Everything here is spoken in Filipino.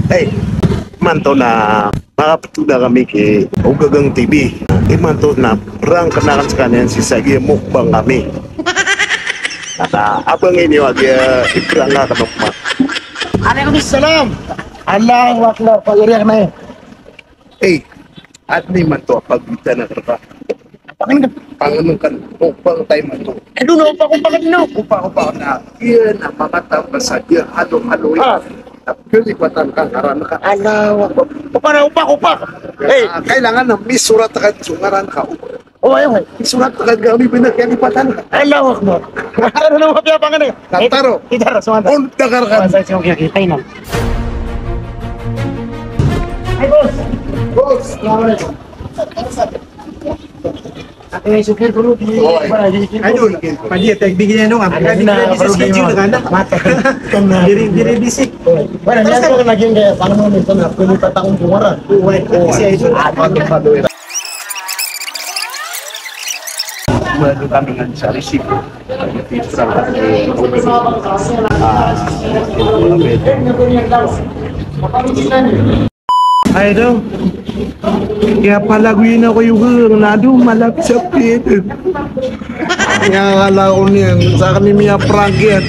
Eh, manto na makapatuda kami kay Ugagang TV. Manto na perang kenakan sekalian si Sagi mukbang kami. Kata abang ini wagi ibrang nga kanong Waalaikumsalam. Allahu Akbar. Pagiriyak na eh. Eh, at ni manto pagbita na kerta. Pakin ka. Panganong kan mukbang tayo manto. Doon pa kung bakit no. Upa-upa na iya na makatamba sa dia halo-halo Ah. Kelipatan kang karana ka. Allahu Akbar. Upana upak. Eh, Kailangan na may surat ka sungaran ka. oh ayo. May surat ka kami pinagkalipatan ka. Allahu Akbar. Ano na mga piyapangan eh. Kantaro. Itara, sumanta. On dagar ka. Saya siya kita na. Hai bos. Bos. Assalamualaikum. Aku yang sukir dulu di Ayun, pagi tag bigyan nung ang na schedule ka na. Diri bisik. Bueno, ya ko lagi ng panahon nito na pilipat akong bungaran. Kasi ayun. Baru kami dengan sa risiko. Ay daw. Kaya palaguin ako yung hurang na doon malapsapit. Nga akala ko niyan, sa kanimiya prank yan.